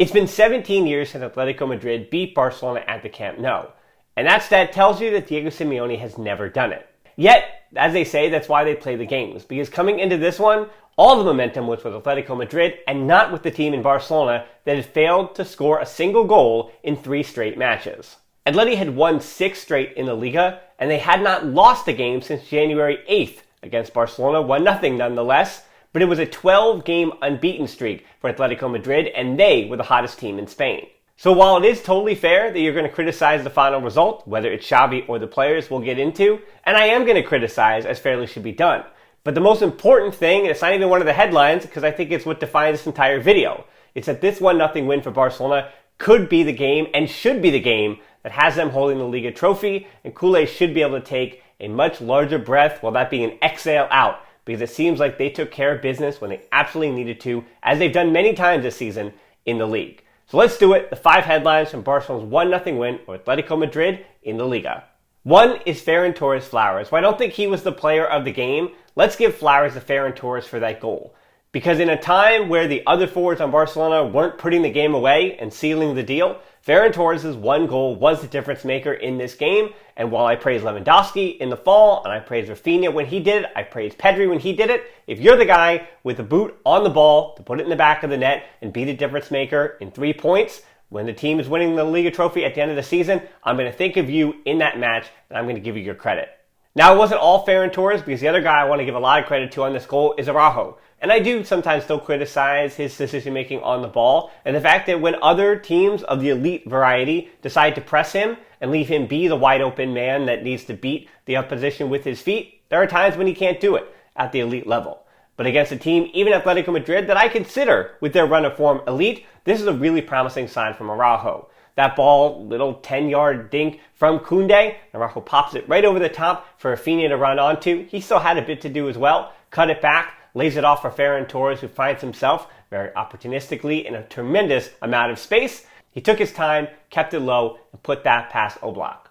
It's been 17 years since Atlético Madrid beat Barcelona at the Camp Nou, and that stat tells you that Diego Simeone has never done it. Yet, as they say, that's why they play the games, because coming into this one, all the momentum was with Atlético Madrid and not with the team in Barcelona that had failed to score a single goal in 3 straight matches. Atleti had won 6 straight in the Liga, and they had not lost a game since January 8th against Barcelona, 1-0 nonetheless, but it was a 12-game unbeaten streak for Atlético Madrid, and they were the hottest team in Spain. So while it is totally fair that you're going to criticize the final result, whether it's Xavi or the players we'll get into, and I am going to criticize as fairly should be done. But the most important thing, and it's not even one of the headlines, because I think it's what defines this entire video, it's that this 1-0 win for Barcelona could be the game, and should be the game, that has them holding the Liga trophy, and Culers should be able to take a much larger breath, while that being an exhale out, because it seems like they took care of business when they absolutely needed to, as they've done many times this season in the league. So let's do it. The 5 headlines from Barcelona's 1-0 win over Atlético Madrid in the Liga. 1 is Ferran Torres' flowers. While I don't think he was the player of the game, let's give flowers to Ferran Torres for that goal. Because in a time where the other forwards on Barcelona weren't putting the game away and sealing the deal, Ferran Torres' 1 goal was the difference maker in this game. And while I praise Lewandowski in the fall, and I praise Raphinha when he did it, I praise Pedri when he did it, if you're the guy with the boot on the ball to put it in the back of the net and be the difference maker in 3 points, when the team is winning the Liga trophy at the end of the season, I'm going to think of you in that match, and I'm going to give you your credit. Now, it wasn't all Ferran Torres, because the other guy I want to give a lot of credit to on this goal is Araujo. And I do sometimes still criticize his decision-making on the ball, and the fact that when other teams of the elite variety decide to press him and leave him be the wide-open man that needs to beat the opposition with his feet, there are times when he can't do it at the elite level. But against a team, even Atlético Madrid, that I consider, with their run of form, elite, this is a really promising sign from Araujo. That ball, little 10-yard dink from Koundé, Araujo pops it right over the top for Raphinha to run onto. He still had a bit to do as well. Cut it back, lays it off for Ferran Torres, who finds himself very opportunistically in a tremendous amount of space. He took his time, kept it low, and put that past Oblak.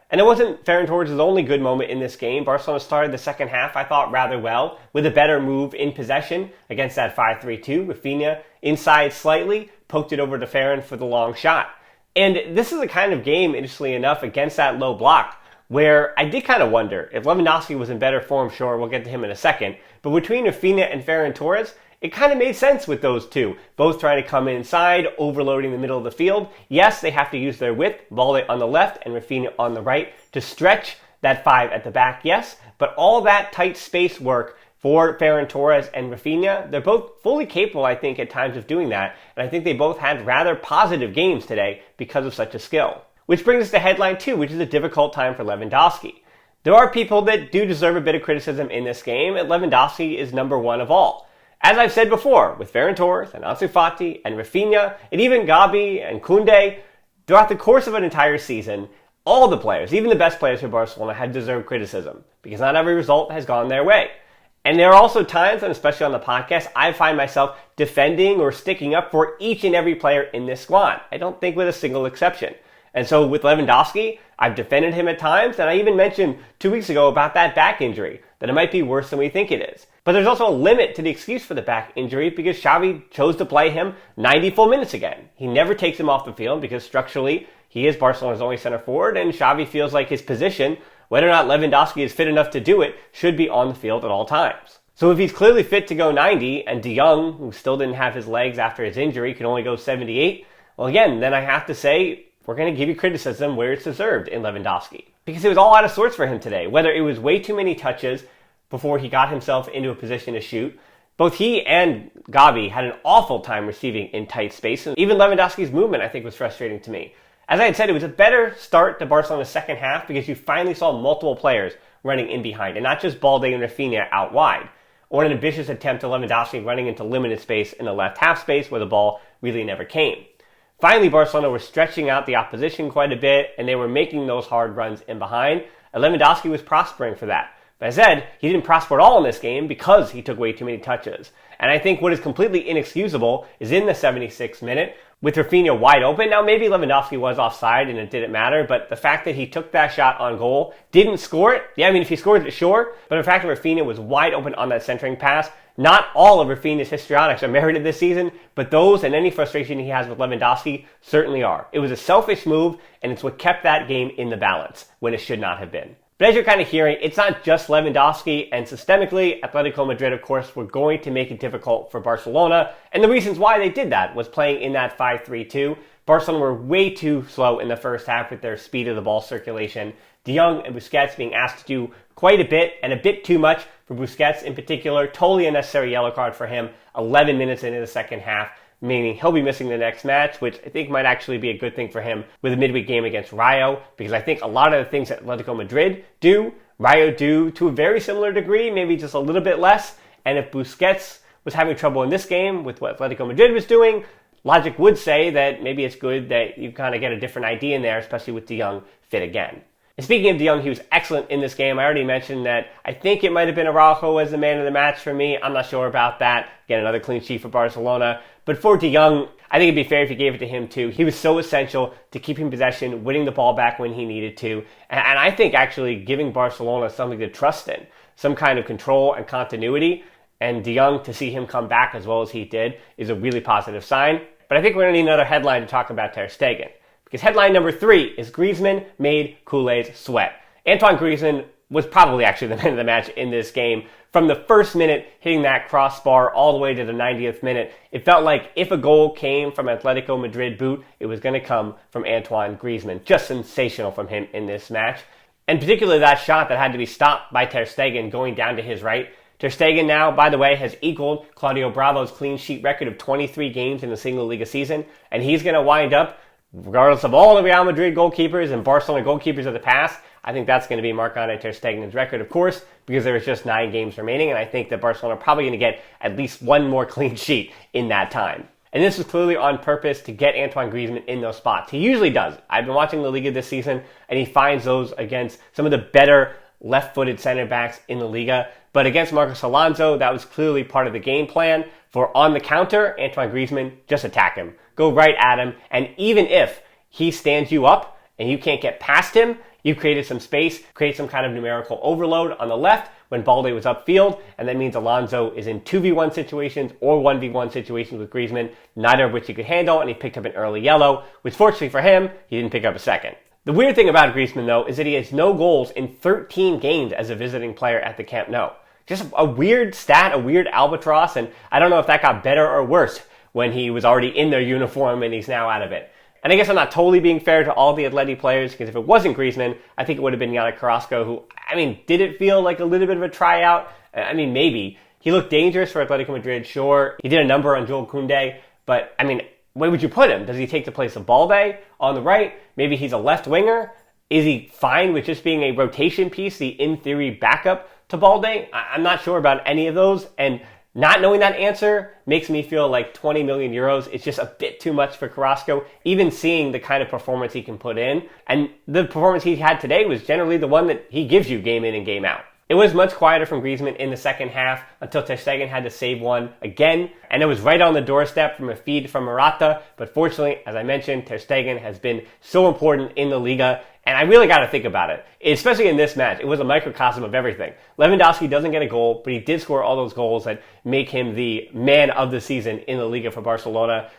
And it wasn't Ferran Torres' only good moment in this game. Barcelona started the second half, I thought, rather well, with a better move in possession against that 5-3-2. Raphinha, inside slightly, poked it over to Ferran for the long shot. And this is the kind of game, interestingly enough, against that low block, where I did kind of wonder if Lewandowski was in better form. Sure, we'll get to him in a second. But between Raphinha and Ferran Torres, it kind of made sense with those two, both trying to come inside, overloading the middle of the field. Yes, they have to use their width, Balde on the left and Raphinha on the right, to stretch that 5 at the back, yes. But all that tight space work for Ferran Torres and Raphinha, they're both fully capable, I think, at times of doing that. And I think they both had rather positive games today because of such a skill. Which brings us to headline 2, which is a difficult time for Lewandowski. There are people that do deserve a bit of criticism in this game, and Lewandowski is number 1 of all. As I've said before, with Ferran Torres and Ansu Fati and Raphinha, and even Gabi and Koundé, throughout the course of an entire season, all the players, even the best players for Barcelona, have deserved criticism, because not every result has gone their way. And there are also times, and especially on the podcast, I find myself defending or sticking up for each and every player in this squad. I don't think with a single exception. And so with Lewandowski, I've defended him at times, and I even mentioned 2 weeks ago about that back injury, that it might be worse than we think it is. But there's also a limit to the excuse for the back injury, because Xavi chose to play him 90 full minutes again. He never takes him off the field because structurally he is Barcelona's only center forward, and Xavi feels like his position, whether or not Lewandowski is fit enough to do it, should be on the field at all times. So if he's clearly fit to go 90, and Jong, who still didn't have his legs after his injury, could only go 78, well again, then I have to say, we're going to give you criticism where it's deserved in Lewandowski. Because it was all out of sorts for him today. Whether it was way too many touches before he got himself into a position to shoot, both he and Gabi had an awful time receiving in tight space. And even Lewandowski's movement, I think, was frustrating to me. As I had said, it was a better start to Barcelona's second half because you finally saw multiple players running in behind, and not just Balde and Raphinha out wide, or an ambitious attempt at Lewandowski running into limited space in the left half space where the ball really never came. Finally, Barcelona was stretching out the opposition quite a bit, and they were making those hard runs in behind, and Lewandowski was prospering for that. But as I said, he didn't prosper at all in this game because he took way too many touches. And I think what is completely inexcusable is in the 76th minute, with Raphinha wide open. Now, maybe Lewandowski was offside and it didn't matter, but the fact that he took that shot on goal, didn't score it, yeah, I mean, if he scored it, sure, but the fact that Raphinha was wide open on that centering pass Not all of Raphinha's histrionics are merited this season, but those and any frustration he has with Lewandowski certainly are. It was a selfish move, and it's what kept that game in the balance when it should not have been. But as you're kind of hearing, it's not just Lewandowski, and systemically, Atlético Madrid, of course, were going to make it difficult for Barcelona, and the reasons why they did that was playing in that 5-3-2. Barcelona were way too slow in the first half with their speed of the ball circulation. De Jong and Busquets being asked to do quite a bit, and a bit too much for Busquets in particular. Totally unnecessary yellow card for him 11 minutes into the second half, meaning he'll be missing the next match, which I think might actually be a good thing for him with a midweek game against Rayo, because I think a lot of the things that Atletico Madrid do, Rayo do to a very similar degree, maybe just a little bit less. And if Busquets was having trouble in this game with what Atletico Madrid was doing, logic would say that maybe it's good that you kind of get a different idea in there, especially with De Jong fit again. And speaking of De Jong, he was excellent in this game. I already mentioned that I think it might have been Araujo as the man of the match for me. I'm not sure about that. Again, another clean sheet for Barcelona. But for De Jong, I think it'd be fair if you gave it to him too. He was so essential to keeping possession, winning the ball back when he needed to. And I think actually giving Barcelona something to trust in, some kind of control and continuity. And De Jong, to see him come back as well as he did, is a really positive sign. But I think we're going to need another headline to talk about Ter Stegen. Because headline number 3 is Griezmann made Culers sweat. Antoine Griezmann was probably actually the man of the match in this game. From the first minute, hitting that crossbar all the way to the 90th minute, it felt like if a goal came from Atletico Madrid boot, it was going to come from Antoine Griezmann. Just sensational from him in this match. And particularly that shot that had to be stopped by Ter Stegen going down to his right. Ter Stegen now, by the way, has equaled Claudio Bravo's clean sheet record of 23 games in a single Liga season. And he's going to wind up, regardless of all the Real Madrid goalkeepers and Barcelona goalkeepers of the past, I think that's going to be Marc-Andre Ter Stegen's record, of course, because there was just 9 games remaining, and I think that Barcelona are probably going to get at least one more clean sheet in that time. And this was clearly on purpose to get Antoine Griezmann in those spots. He usually does. I've been watching La Liga this season, and he finds those against some of the better left-footed center backs in the Liga. But against Marcos Alonso, that was clearly part of the game plan. For on the counter, Antoine Griezmann, just attack him. Go right at him, and even if he stands you up and you can't get past him, you created some space, create some kind of numerical overload on the left when Balde was upfield, and that means Alonso is in 2v1 situations or 1v1 situations with Griezmann, neither of which he could handle, and he picked up an early yellow, which fortunately for him, he didn't pick up a second. The weird thing about Griezmann, though, is that he has no goals in 13 games as a visiting player at the Camp Nou. Just a weird stat, a weird albatross, and I don't know if that got better or worse when he was already in their uniform and he's now out of it. And I guess I'm not totally being fair to all the Atleti players, because if it wasn't Griezmann, I think it would have been Yannick Carrasco, who, did it feel like a little bit of a tryout? Maybe. He looked dangerous for Atletico Madrid, sure. He did a number on Joel Koundé, but, where would you put him? Does he take the place of Balde on the right? Maybe he's a left winger? Is he fine with just being a rotation piece, the in theory backup to Balde? I'm not sure about any of those, and not knowing that answer makes me feel like 20 million euros is just a bit too much for Carrasco, even seeing the kind of performance he can put in. And the performance he had today was generally the one that he gives you game in and game out. It was much quieter from Griezmann in the second half until Ter Stegen had to save one again, and it was right on the doorstep from a feed from Morata, but fortunately, as I mentioned, Ter Stegen has been so important in the Liga, and I really got to think about it, especially in this match. It was a microcosm of everything. Lewandowski doesn't get a goal, but he did score all those goals that make him the man of the season in the Liga for Barcelona.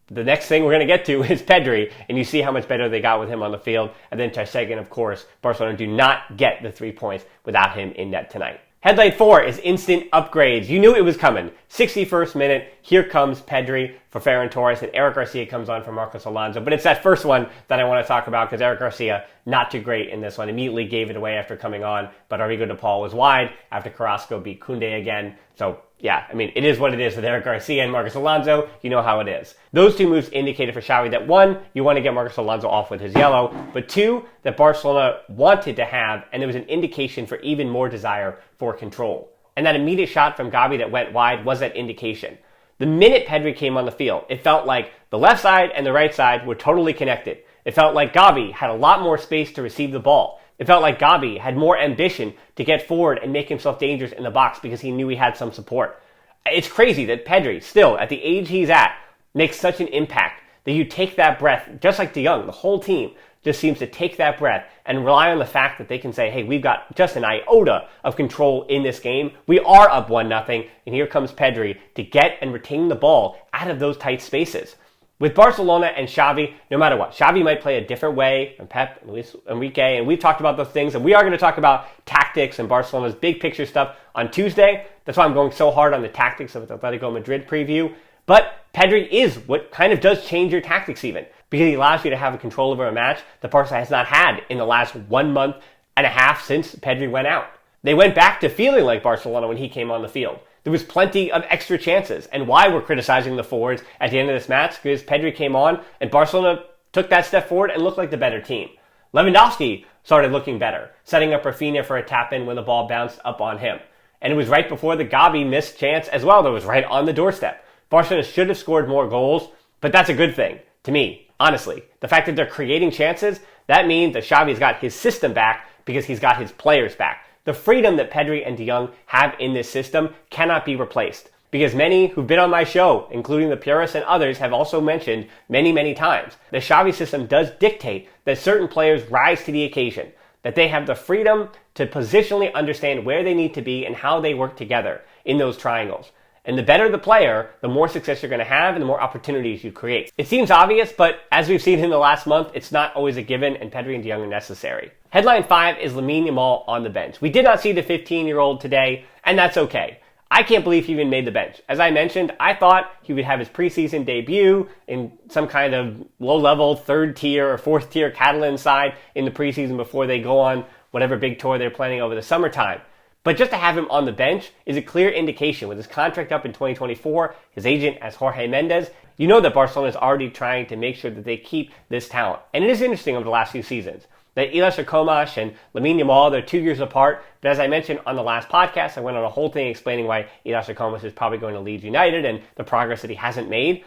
The next thing we're going to get to is Pedri, and you see how much better they got with him on the field. And then Ter Stegen, of course. Barcelona do not get the 3 points without him in net tonight. Headline 4 is instant upgrades. You knew it was coming. 61st minute, here comes Pedri for Ferran Torres, and Eric Garcia comes on for Marcos Alonso. But it's that first one that I want to talk about, because Eric Garcia, not too great in this one. Immediately gave it away after coming on, but Arrigo de Paul was wide after Carrasco beat Koundé again. So, yeah, it is what it is with Eric Garcia and Marcos Alonso. You know how it is. Those two moves indicated for Xavi that 1, you want to get Marcos Alonso off with his yellow, but 2, that Barcelona wanted to have, and there was an indication for even more desire for control. And that immediate shot from Gavi that went wide was that indication. The minute Pedri came on the field, it felt like the left side and the right side were totally connected. It felt like Gavi had a lot more space to receive the ball. It felt like Gavi had more ambition to get forward and make himself dangerous in the box because he knew he had some support. It's crazy that Pedri, still at the age he's at, makes such an impact that you take that breath, just like De Jong, the whole team just seems to take that breath and rely on the fact that they can say, hey, we've got just an iota of control in this game. We are up 1-0, and here comes Pedri to get and retain the ball out of those tight spaces. With Barcelona and Xavi, no matter what, Xavi might play a different way than Pep and Luis Enrique, and we've talked about those things, and we are going to talk about tactics and Barcelona's big picture stuff on Tuesday. That's why I'm going so hard on the tactics of the Atletico Madrid preview. But Pedri is what kind of does change your tactics even, because he allows you to have a control over a match that Barca has not had in the last 1 month and a half since Pedri went out. They went back to feeling like Barcelona when he came on the field. There was plenty of extra chances, and why we're criticizing the forwards at the end of this match, because Pedri came on and Barcelona took that step forward and looked like the better team. Lewandowski started looking better, setting up Raphinha for a tap-in when the ball bounced up on him. And it was right before the Gavi missed chance as well that was right on the doorstep. Barcelona should have scored more goals, but that's a good thing to me, honestly. The fact that they're creating chances, that means that Xavi's got his system back because he's got his players back. The freedom that Pedri and De Jong have in this system cannot be replaced, because many who've been on my show, including the purists and others, have also mentioned many times the Xavi system does dictate that certain players rise to the occasion, that they have the freedom to positionally understand where they need to be and how they work together in those triangles. And the better the player, the more success you're going to have and the more opportunities you create. It seems obvious, but as we've seen in the last month, it's not always a given, and Pedri and De Jong are necessary. Headline 5 is Lamine Yamal on the bench. We did not see the 15-year-old today, and that's okay. I can't believe he even made the bench. As I mentioned, I thought he would have his preseason debut in some kind of low-level, third-tier or fourth-tier Catalan side in the preseason before they go on whatever big tour they're planning over the summertime. But just to have him on the bench is a clear indication. With his contract up in 2024, his agent as Jorge Mendes, you know that Barcelona is already trying to make sure that they keep this talent. And it is interesting over the last few seasons that Illas Comas and Lamine Yamal, they're 2 years apart. But as I mentioned on the last podcast, I went on a whole thing explaining why Illas Comas is probably going to Leeds United and the progress that he hasn't made.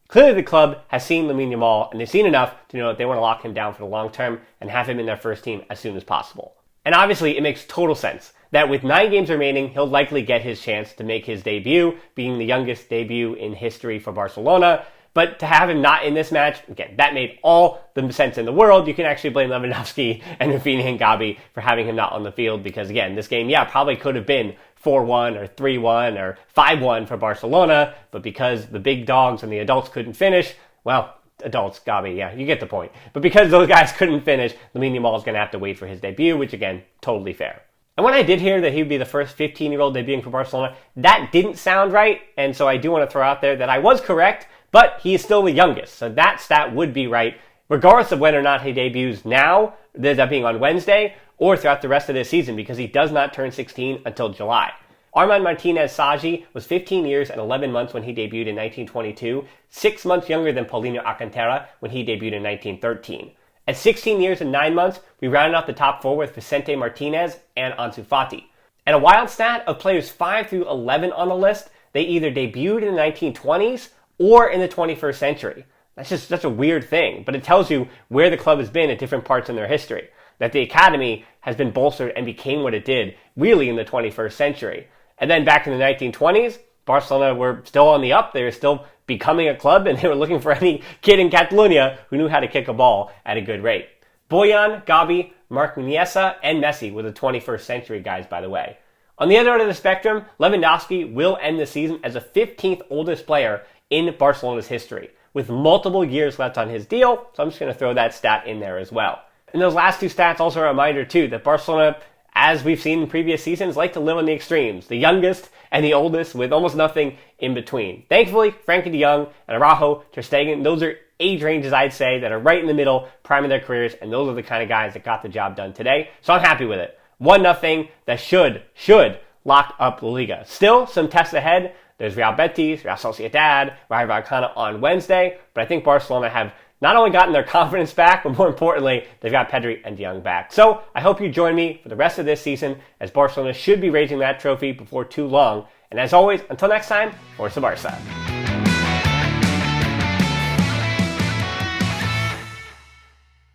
Clearly the club has seen Lamine Yamal, and they've seen enough to know that they want to lock him down for the long term and have him in their first team as soon as possible. And obviously it makes total sense that with 9 games remaining, he'll likely get his chance to make his debut, being the youngest debut in history for Barcelona. But to have him not in this match, again, that made all the sense in the world. You can actually blame Lewandowski and Raphinha and Gavi for having him not on the field because, again, this game, probably could have been 4-1 or 3-1 or 5-1 for Barcelona. But because the big dogs and the adults couldn't finish, well, adults, Gavi, you get the point. But because those guys couldn't finish, Lamine Yamal is going to have to wait for his debut, which, again, totally fair. And when I did hear that he would be the first 15-year-old debuting for Barcelona, that didn't sound right. And so I do want to throw out there that I was correct, but he is still the youngest. So that stat would be right, regardless of whether or not he debuts now, that being on Wednesday, or throughout the rest of this season, because he does not turn 16 until July. Armand Martinez Sagi was 15 years and 11 months when he debuted in 1922, 6 months younger than Paulinho Alcantara when he debuted in 1913. At 16 years and 9 months, we rounded off the top 4 with Vicente Martinez and Ansu Fati. And a wild stat of players 5 through 11 on the list, they either debuted in the 1920s or in the 21st century. That's just such a weird thing, but it tells you where the club has been at different parts in their history. That the academy has been bolstered and became what it did really in the 21st century. And then back in the 1920s, Barcelona were still on the up. They were still becoming a club, and they were looking for any kid in Catalonia who knew how to kick a ball at a good rate. Boyan, Gavi, Marc Iniesta, and Messi were the 21st century guys, by the way. On the other end of the spectrum, Lewandowski will end the season as the 15th oldest player in Barcelona's history, with multiple years left on his deal, so I'm just going to throw that stat in there as well. And those last 2 stats also a reminder, too, that Barcelona, as we've seen in previous seasons, like to live on the extremes, the youngest and the oldest, with almost nothing in between. Thankfully, Frenkie de Jong and Araujo, Ter Stegen, those are age ranges, I'd say, that are right in the middle, prime of their careers, and those are the kind of guys that got the job done today. So I'm happy with it. 1-0 that should lock up the Liga. Still, some tests ahead. There's Real Betis, Real Sociedad, Rayo Vallecano on Wednesday, but I think Barcelona have not only gotten their confidence back, but more importantly, they've got Pedri and De Jong back. So I hope you join me for the rest of this season, as Barcelona should be raising that trophy before too long. And as always, until next time, Forza Barca.